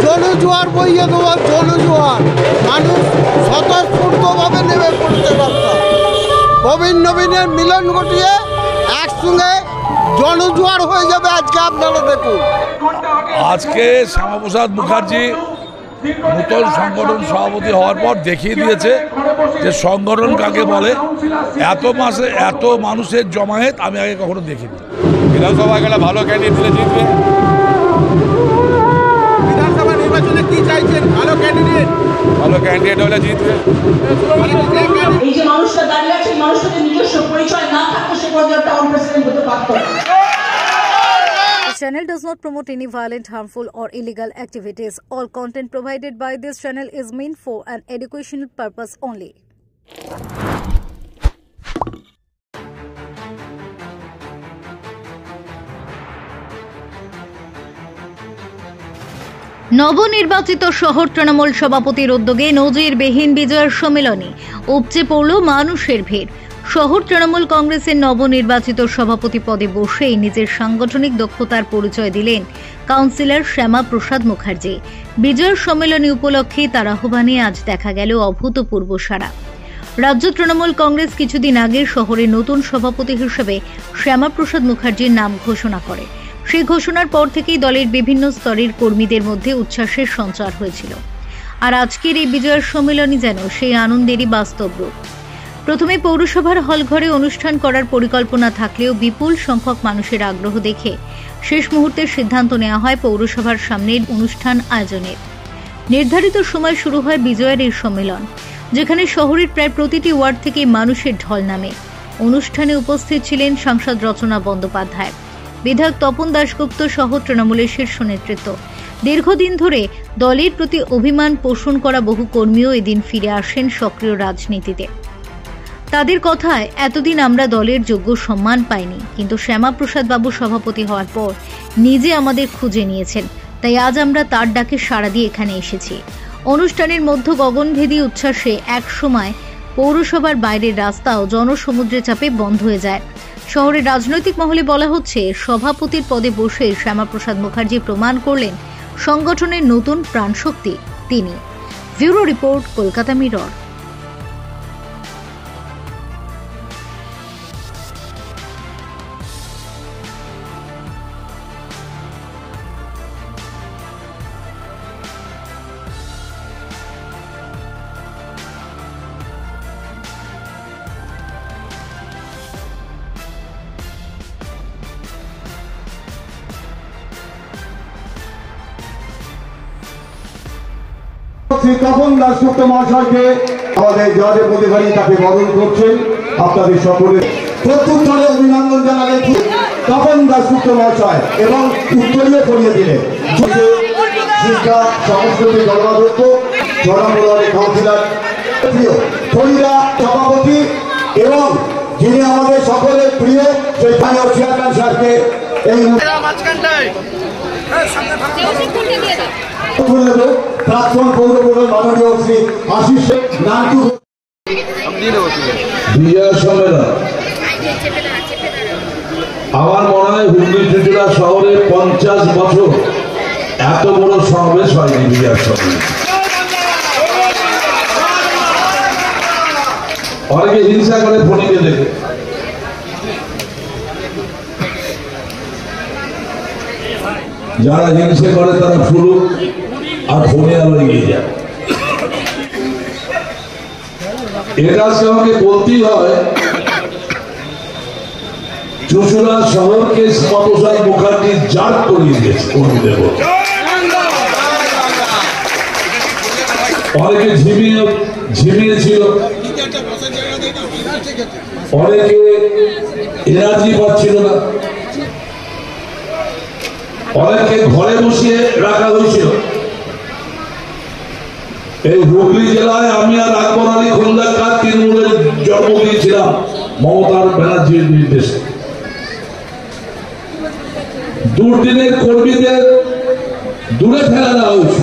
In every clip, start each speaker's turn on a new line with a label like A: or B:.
A: জনজোয়ার বইয়ে দেওয়া জনজোয়ার, মানুষ স্বতঃস্ফূর্তভাবে নেমে পড়ছে রাস্তা। প্রবীণ নবীনের মিলন ঘটিয়ে একসঙ্গে জনজোয়ার হয়ে যাবে। আজকে আপনারা দেখুন,
B: আজকে শ্যামাপ্রসাদ মুখার্জি নূতন সংগঠন সভাপতি হওয়ার পর দেখিয়ে দিয়েছে যে সংগঠন কাকে বলে। এত মানুষের জমায়েত আমি আগে কখনো দেখিনি।
C: বিধানসভা গেলে ভালো ক্যান্ডিডেট দিলে জিতবে।
D: বিধানসভা নির্বাচনে কি চাইছেন? ভালো ক্যান্ডিডেট
C: হলে জিতবে।
E: এই যে মানুষটা দাঁড়িয়ে আছে, মানুষটাকে নিজস্ব পরিচয় না থাকলে সে পর্যায়ে টাউন প্রেসিডেন্ট হতে পারত না।
F: This channel does not promote any violent, harmful or illegal activities. All content provided by this channel is meant for an educational purpose only. নবনির্বাচিত শহর তৃণমূল সভাপতির উদ্যোগে নজিরবিহীন বিজয়ের সম্মেলনে উপচে পড়ল মানুষের ভিড়। শহর তৃণমূল কংগ্রেসের নবনির্বাচিত সভাপতি পদে বসেই নিজের সাংগঠনিক দক্ষতার পরিচয় দিলেন কাউন্সিলর শ্যামাপ্রসাদ মুখার্জি। বিজয়ের সম্মেলনী উপলক্ষে তার আহ্বানে আজ দেখা গেল অভূতপূর্ব সাড়া। রাজ্য তৃণমূল কংগ্রেস কিছুদিন আগে শহরের নতুন সভাপতি হিসেবে শ্যামাপ্রসাদ মুখার্জির নাম ঘোষণা করে। সেই ঘোষণার পর থেকেই দলের বিভিন্ন স্তরের কর্মীদের মধ্যে উচ্ছ্বাসের সঞ্চার হয়েছিল। আর আজকের এই বিজয়ের সম্মেলনী যেন সেই আনন্দেরই বাস্তব রূপ। প্রথমে পৌরসভার হলঘরে অনুষ্ঠান করার পরিকল্পনা থাকলেও বিপুল সংখ্যক মানুষের আগ্রহ দেখে শেষ মুহূর্তে সিদ্ধান্ত নেওয়া হয় পৌরসভার সামনের অনুষ্ঠান আয়োজনের। নির্ধারিত সময় শুরু হয় বিজয়ের এই সম্মেলন, যেখানে শহরের প্রায় প্রতিটি ওয়ার্ড থেকে মানুষের ঢল নামে। অনুষ্ঠানে উপস্থিত ছিলেন সাংসদ রচনা বন্দ্যোপাধ্যায়, বিধায়ক তপন দাশগুপ্ত সহ তৃণমূলের শীর্ষ নেতৃত্ব। দীর্ঘদিন ধরে দলের প্রতি অভিমান পোষণ করা বহু কর্মীও এদিন ফিরে আসেন সক্রিয় রাজনীতিতে। তাদের কথায়, এতদিন আমরা দলের যোগ্য সম্মান পাইনি, কিন্তু শ্যামাপ্রসাদ বাবু সভাপতি হওয়ার পর নিজে আমাদের খুঁজে নিয়েছেন, তাই আজ আমরা তার ডাকে সাড়া দিয়ে এখানে এসেছি। অনুষ্ঠানের মধ্যে গগনভেদী উচ্ছ্বাসে এক সময় পৌরসভার বাইরের রাস্তাও জনসমুদ্রে চাপে বন্ধ হয়ে যায়। শহরের রাজনৈতিক মহলে বলা হচ্ছে, সভাপতির পদে বসে শ্যামাপ্রসাদ মুখার্জি প্রমাণ করলেন সংগঠনের নতুন প্রাণশক্তি তিনি। Bureau report, Kolkata mirror.
G: Shri Tapan Dasgupta মহাশয়কে আমাদের জয়ের প্রতিবারী তাকে বরণ করছেন। আপনাদের সকলের প্রত্যুত্তরে অভিনন্দন জানালেন তপন দাশগুপ্ত মহাশয় এবং উত্তরীয় করিয়ে দিলেন শিক্ষা সংস্কৃতি কর্মাধ্যক্ষ জনমূলনের কাউন্সিলর প্রিয় ফরিদা সভাপতি এবং যিনি আমাদের সকলের প্রিয় স্থানীয় চেয়ারম্যান সাহেবকে এই প্রাক্তন পৌর প্রধান মাননীয় শ্রী আশিস নান্টু
H: বিজয় সম্মেলন আমার মনে হয় হুগলি চুচুড়া শহরে 50 বছর এত বড় সমাবেশ হয়নি। বিজয় সম্মেলন অনেকে হিংসা করে ফোনিকে দেখে, যারা হিংসা করে তারা ফুলুক আর ফোনে আলো এগিয়ে যায়। এটা আমাকে বলতেই হয়, চুচুড়া শহরকে শ্যামাপ্রসাদ মুখার্জি জাত করিয়ে দিয়েছে কর্মীদের মধ্যে। অনেকে ঝিমিয়েছিল, অনেকে এনার্জি পাচ্ছিল না, অনেককে ঘরে বসিয়ে রাখা হয়েছিল। এই হুগলি জেলায় আমি আর আকবর আলী খন্দকার তৃণমূলের জন্ম দিয়েছিলাম মমতা ব্যানার্জির নির্দেশে। দুর্দিনের কর্মীদের দূরে ফেলা দেওয়া হয়েছে।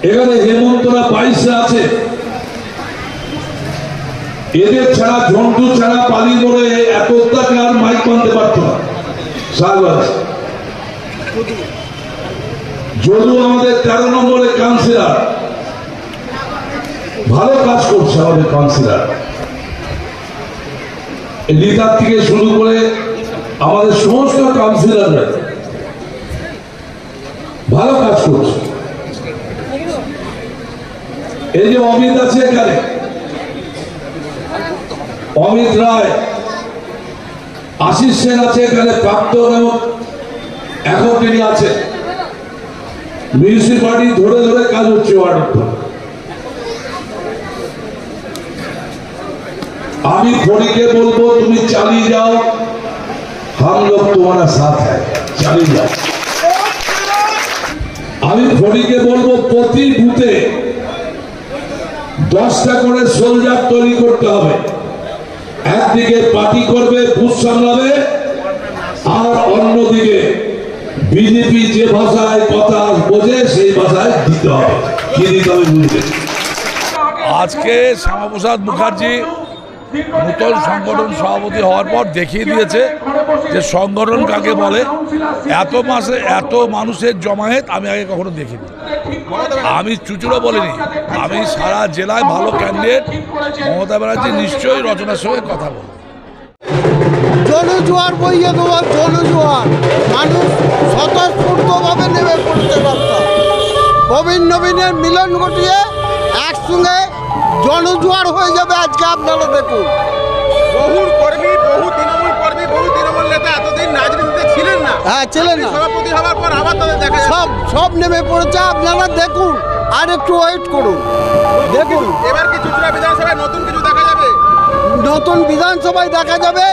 H: এখানে হেমন্তরা 22 আছে, এদের ছাড়া ঝন্টু ছাড়া পালি করে এত অত্যাচার মাইক বানতে পারত না। যদিও আমাদের 13 নম্বরের কাউন্সিলর ভালো কাজ করছে, আমাদের কাউন্সিলর লিডার থেকে শুরু করে আমাদের সমস্ত কাউন্সিলররা ভালো কাজ করছে। এই যে অমিত আছে এখানে, অমিত রায়, আশিস সেন আছে এখানে, প্রাক্তন এবং এখন তিনি আছে। মিউনিসিপালিটি ধরে ধরে কাজ হচ্ছে ওয়ার্ডের। আমি ফড়িকে বলবো তুমি চালিয়ে যাও, हम लोग तुम्हारा साथ है, চালিয়ে যাও। আমি ফড়িকে বলবো প্রতি বুথে 10টা করে সোলজার তৈরি করতে হবে। একদিকে পার্টি করবে, বুথ সামলাবে, আর অন্যদিকে বিজেপি যে ভাষায় কথা বোঝে সেই ভাষায় দিতে হবে। কি দিতে হবে বুঝতে।
B: আজকে শ্যামাপ্রসাদ মুখার্জি নূতন সংগঠন সভাপতি হওয়ার পর দেখিয়ে দিয়েছে যে সংগঠন কাকে বলে। এত মানুষের জমায়েত আমি আগে কখনো দেখিনি। আমি চুচুড়ো বলিনি, আমি সারা জেলায় ভালো ক্যান্ডিডেট মমতা ব্যানার্জি নিশ্চয়ই রচনার সঙ্গে কথা বলব।
A: জনজোয়ার বইয়ে দেওয়া জনজোয়ার, মানুষ স্বতঃস্ফূর্তভাবে নেমে পড়ছে রাস্তায়। নবীনের মিলন ঘটিয়ে একসঙ্গে জনজোয়ার হয়ে যাবে আজকে। আপনারা দেখুন,
D: বহু কর্মী, বহু তৃণমূল নেতা এতদিন রাজনীতিতে ছিলেন না।
A: হ্যাঁ, ছিলেন না।
D: সভাপতি হওয়ার পর আবার তাদের দেখা যাচ্ছে।
A: সব নেমে পড়েছে। আপনারা দেখুন, আর একটু ওয়েট করুন, দেখুন।
D: এবার কি চুচুড়া বিধানসভায় নতুন কিছু দেখা যাবে?
A: নতুন বিধানসভায় দেখা যাবে।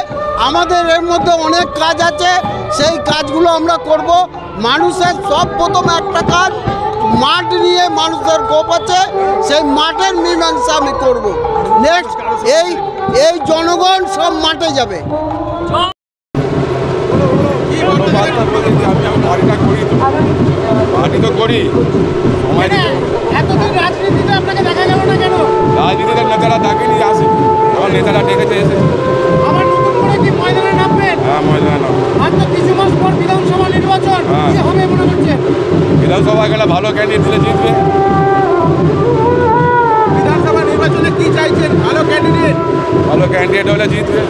A: আমাদের এর মধ্যে অনেক কাজ আছে, সেই কাজগুলো আমরা করব। মানুষের সব প্রথম একটা কাজ, মাঠ নিয়ে মানুষের গোপ আছে, সেই মাঠের মীমাংসা আমি করব। নেক্সট এই জনগণ সব মাঠে যাবে।
C: পার্টি তো করি,
D: এতদিন রাজনীতিতে আপনাকে দেখা গেল না কেন?
C: রাজনীতিতে নেতারা ডাকেনি, আসে এখন নেতারা ডেকেছে, এসেছে।
D: আমার নতুন করে কি ময়দানে নামবেন?
C: হ্যাঁ, ময়দানে নাম।
D: আর তো কিছু মাস পর বিধানসভা নির্বাচন, কি হবে মনে করছেন?
C: বিধানসভায় গেলে ভালো ক্যান্ডিডেট দিলে জিতবে।
D: বিধানসভা নির্বাচনে কি চাইছেন? ভালো ক্যান্ডিডেট
C: হলে জিতবে।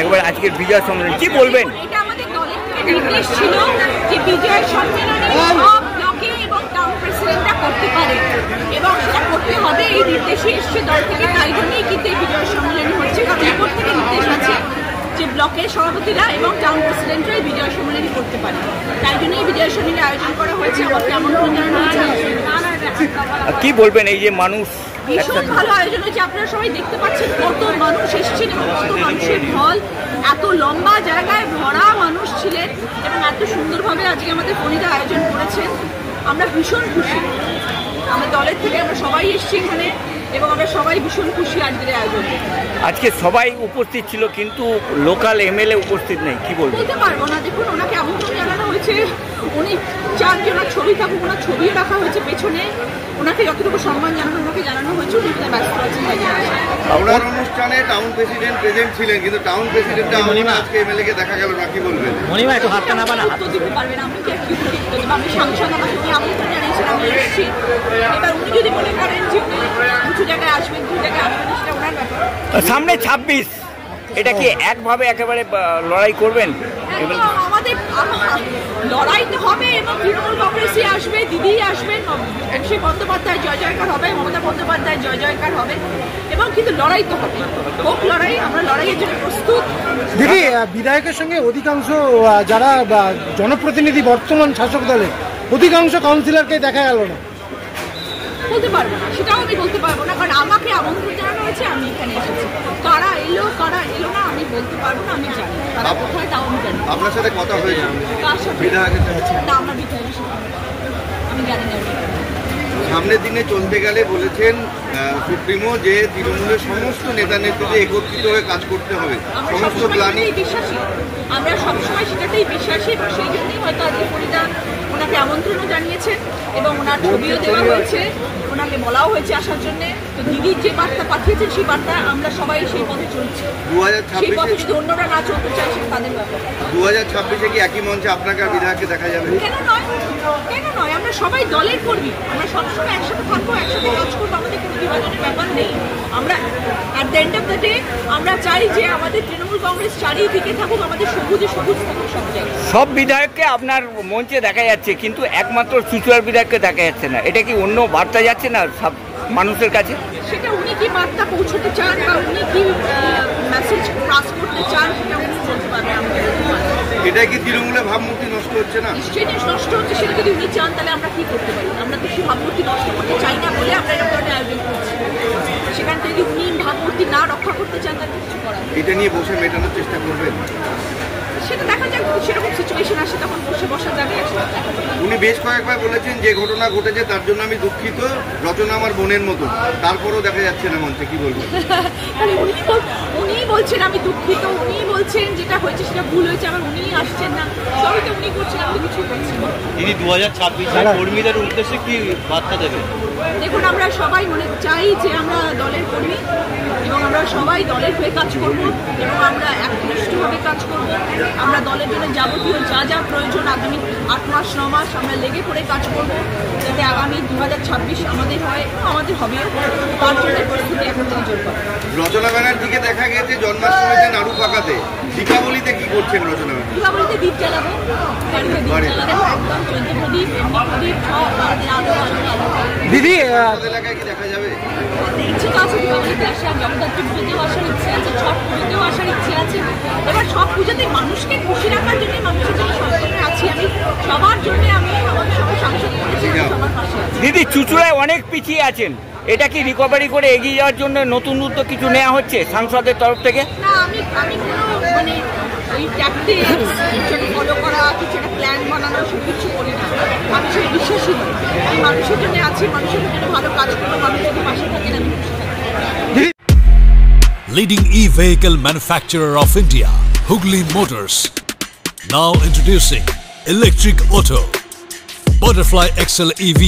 I: একবার আজকের বিজয় সম্মেলন কি বলবেন?
E: এটা আমাদের দলের থেকে নির্দেশ ছিল যে বিজয় সম্মেলনে সব ব্লকে এবং টাউন প্রেসিডেন্টরা করতে পারে এবং সেটা করতে হবে। এই নির্দেশে এসছে দল থেকে, তাই জন্যই কিন্তু এই বিজয় সম্মেলন হচ্ছে। কারণ এরপর থেকে নির্দেশ আছে যে ব্লকের সভাপতিরা এবং টাউন প্রেসিডেন্টরা এই বিজয় সম্মেলনই করতে পারে। তাই জন্য এই বিজয় সম্মেলনের আয়োজন করা হয়েছে। আমাকে আমন্ত্রণ জানানো হয়েছে।
I: কি বলবেন এই যে মানুষ?
E: ভীষণ ভালো আয়োজন হয়েছে। আপনারা সবাই দেখতে পাচ্ছেন কত মানুষ এসেছেন এবং কত মানুষের ঢল। এত লম্বা জায়গায় ভরা মানুষ ছিলেন এবং এত সুন্দরভাবে আজকে আমাদের ফরিদা আয়োজন করেছেন। আমরা ভীষণ খুশি। আমার দলের থেকে আমরা সবাই এসেছি এখানে এবং আমরা সবাই ভীষণ খুশি আজকের আয়োজন।
I: আজকে সবাই উপস্থিত ছিল কিন্তু লোকাল এমএলএ উপস্থিত নেই, কি বলবো?
E: বলতে পারবো না। দেখুন, ওনাকে আমন্ত্রণ জানানো হয়েছে, উনি চান যে ওনার ছবি থাকুক, ওনার ছবিও রাখা হয়েছে পেছনে। ওনাকে যতটুকু সম্মান জানানো ওনাকে জানানো হয়েছে, উনি ব্যস্ত আছেন।
J: আপনার অনুষ্ঠানে টাউন প্রেসিডেন্ট প্রেজেন্ট ছিলেন, কিন্তু টাউন প্রেসিডেন্টটা আজকে এমএলএ কে দেখা গেল না, কি বলবেন?
I: মনিমা একটু হাতটা নাবা না।
E: উত্তর দিতে পারবেন, আমি কি আর কি উত্তর দেবো? আমি সাংসদ, আমাকে উনি আমন্ত্রণ জানিয়েছেন, আমি এসেছি। এবার উনি যদি মনে করেন যে কিছু জায়গায় আসবেন, দু জায়গায় আসবেন, সেটা ওনার ব্যাপার।
I: সামনে 26, এটা কি একভাবে একেবারে লড়াই করবেন?
E: আমাদের লড়াই তো হবে এবং তৃণমূল কংগ্রেসই আসবে, দিদি আসবেন, অভিষেক বন্দ্যোপাধ্যায় জয় জয়কার হবে, মমতা বন্দ্যোপাধ্যায় জয় জয়কার হবে এবং কিন্তু লড়াই তো হবে। হোক লড়াই, আমরা লড়াইয়ের জন্য প্রস্তুত।
K: দিদি, বিধায়কের সঙ্গে অধিকাংশ যারা জনপ্রতিনিধি বর্তমান শাসক দলের অধিকাংশ কাউন্সিলরকে দেখা গেল না।
E: বলতে পারবো না, সেটাও আমি বলতে পারবো না, কারণ আমাকে আমন্ত্রণ জানানো হয়েছে, আমি এখানে এসেছি। কারা এলো না আমি বলতে পারবো না, আমি জানি তারা কোথায়, তাও আমি জানি।
J: আপনার সাথে কথা হয়েছে?
E: কার সাথে?
J: বিধায়কের সাথে?
E: না, আমরা বিধায়কের সাথে আমি জানি না।
J: সামনের দিনে চলতে গেলে বলেছেন সুপ্রিমো যে তৃণমূলের সমস্ত নেতা নেত্রীদের একত্রিত হয়ে কাজ করতে হবে, সমস্ত প্ল্যানিং।
E: বিশ্বাসী, আমরা সবসময় সেটাতেই বিশ্বাসী এবং সেই জন্যই হয়তো আজকে ফরিদা ওনাকে আমন্ত্রণও জানিয়েছেন এবং ওনার ছবিও দেওয়া হয়েছে, ওনাকে বলাও হয়েছে আসার জন্য। তো দিদির যে বার্তা পাঠিয়েছেন সেই বার্তা আমরা সবাই সেই পথে চলছি।
J: 2026
E: সেই পথে যদি অন্যরা না চলতে চাইছেন তাদের ব্যাপার।
J: 2026 কি একই মঞ্চে আপনাকে আর বিধায়ককে দেখা যাবে?
E: কেন নয়, আমরা সবাই দলের কর্মী, আমরা সবসময় একসাথে থাকবো, একসাথে কাজ করবো, আমাদের কোনো বিভাজনের ব্যাপার নেই। আমরা at the end of the day আমরা চাই যে আমাদের তৃণমূল কংগ্রেস চারিদিকে থাকুক, আমাদের সবুজে সবুজ থাকুক সব জায়গায়।
I: সব বিধায়ককে আপনার মঞ্চে দেখা যাচ্ছে, কিন্তু একমাত্র চুচুড়ার বিধায়ককে দেখা যাচ্ছে না। এটা কি অন্য বার্তা যাচ্ছে না সব মানুষের কাছে?
E: সেটা উনি কি বার্তা পৌঁছতে চান বা উনি কি মেসেজ পাস করতে চান সেটা উনি বলতে পারবেন।
J: এটা কি তৃণমূলের ভাবমূর্তি নষ্ট হচ্ছে না?
E: নিশ্চয়ই নষ্ট হচ্ছে। সেটা যদি উনি চান তাহলে আমরা কি করতে পারি? আমরা তো সেই ভাবমূর্তি নষ্ট করতে চাই না বলে আমরা এরকম ধরনের আয়োজন করছি। সেখান থেকে যদি উনি ভাবমূর্তি না রক্ষা করতে চান তাহলে কিছু করার।
J: এটা নিয়ে বসে মেটানোর চেষ্টা করবেন?
E: সেটা দেখা যাক, সেরকম সিচুয়েশন আসে তখন বসা যাবে।
J: উনি বেশ কয়েকবার বলেছেন যে ঘটনা ঘটেছে তার জন্য আমি দুঃখিত, রচনা আমার বোনের মতো, তারপরও দেখা যাচ্ছে না মঞ্চে, কি বলবেন?
E: উনি বলছেন আমি দুঃখিত, উনি বলছেন যেটা হয়েছে সেটা ভুল হয়েছে, আবার উনি আসছেন না, সবই তো উনি করছেন, আমি কিছু বলছি না।
L: তিনি 2026 কর্মীদের উদ্দেশ্যে কি বার্তা দেবেন?
E: দেখুন, আমরা সবাই মনে চাই যে আমরা দলের কর্মী এবং আমরা সবাই দলের হয়ে কাজ করব এবং আমরা একনিষ্ঠভাবে কাজ করব। আমরা দলের জন্য যাবতীয় যা যা প্রয়োজন আগামী 8 মাস 9 মাস আমরা লেগে পড়ে কাজ করব, যাতে আগামী 2026 আমাদের হয়, আমাদের হবেও, তার জন্য প্রস্তুতি এখন থেকে জোর করা।
J: রচনা ব্যানার্জিকে দেখা গেছে জন্মাষ্টমীতে নাড়ু পাকাতে, দীপাবলিতে কি করছেন রচনা ব্যানার্জি?
E: দীপাবলিতে দ্বীপ জ্বালাবো, বাড়িতে দ্বীপ জ্বালাবো, একদম 14 প্রদীপ, এমনি প্রদীপ, সব আমাদের আলো আলো আলো।
K: দিদি
J: এলাকায় কি দেখা যাবে?
E: ইচ্ছে তো আছে দীপাবলিতে আসা, জগদ্ধাত্রী পুজোতেও আসার ইচ্ছে আছে, ছট পুজোতেও আসার ইচ্ছে আছে। এবার সব পুজোতে মানুষকে খুশি রাখার জন্য, মানুষের জন্য সবসময় আছি আমি, সবার জন্য আমি আমার সবাই সাংসদ করেছি, সবার পাশে আছি।
I: দিদি, চুচুড়ায় অনেক পিছিয়ে আছেন, এটা কি রিকভারি করে এগিয়ে যাওয়ার জন্য নতুন উদ্যোগ কিছু নেওয়া হচ্ছে সাংসদের তরফ থেকে?
E: না, আমি কোনো মানে ওই ট্যাকটিক্স কিছু ফলো করা, কিছু একটা প্ল্যান বানানো সব কিছু করি না। মানুষের বিশ্বাসী নয়, আমি মানুষের জন্য আছি, মানুষের জন্য ভালো কাজ করবো, মানুষের পাশে থাকেন, আমি খুশি থাকি।
M: Leading e-vehicle manufacturer of India, Hooghly Motors, now introducing electric auto, Butterfly XL EV,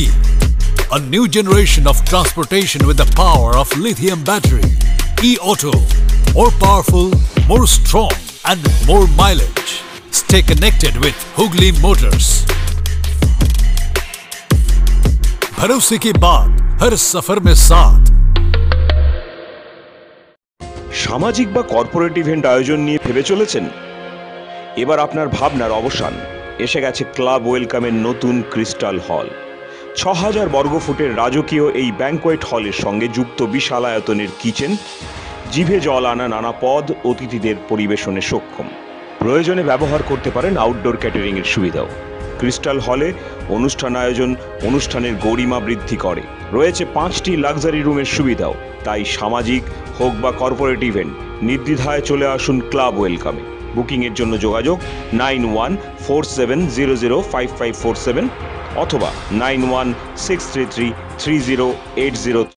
M: a new generation of transportation with the power of lithium battery. E-auto, more powerful, more strong and more mileage. Stay connected with Hooghly Motors. भरोसे के बाद हर सफर में साथ।
N: সামাজিক বা corporate event আয়োজন নিয়ে ভেবে চলেছেন? এবার আপনার ভাবনার অবসান। এসে গেছে ক্লাব ওয়েলকামের নতুন ক্রিস্টাল হল। 6000 বর্গফুটের রাজকীয় এই ব্যাংকোয়েট হলের সঙ্গে যুক্ত বিশাল আয়তনের কিচেন, জিভে জল আনা নানা পদ অতিথিদের পরিবেশনে সক্ষম। প্রয়োজনে ব্যবহার করতে পারেন আউটডোর ক্যাটারিংয়ের সুবিধাও। ক্রিস্টাল হলে অনুষ্ঠান আয়োজন অনুষ্ঠানের গরিমা বৃদ্ধি করে। রয়েছে 5টি লাক্সারি রুমের সুবিধাও। তাই সামাজিক হোক বা কর্পোরেট ইভেন্ট নির্দ্বিধায় চলে আসুন ক্লাব ওয়েলকামে। বুকিংয়ের জন্য যোগাযোগ 9147005547 অথবা 9163333080।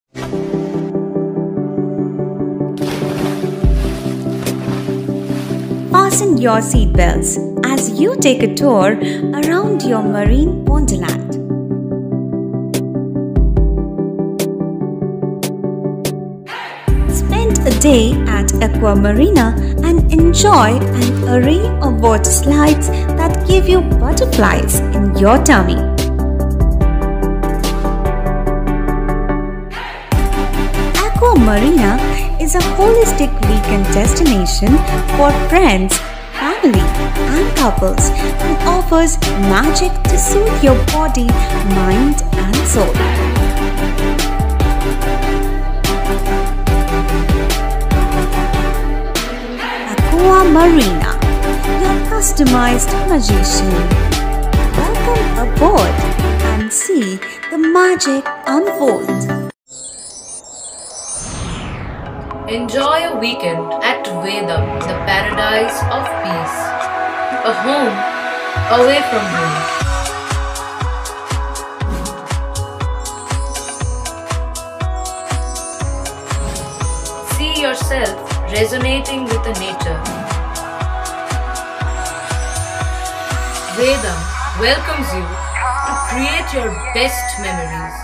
O: Fasten your seatbelts as you take a tour around your marine wonderland. Spend a day at Aqua Marina and enjoy an array of water slides that give you butterflies in your tummy. Aqua Marina is a holistic weekend destination for friends, family and couples and offers magic to soothe your body, mind and soul. Aqua Marina, your customized magician. Welcome aboard and see the magic unfold.
P: Enjoy a weekend at Vedam, the paradise of peace. A home away from home. See yourself resonating with the nature. Vedam welcomes you to create your best memories.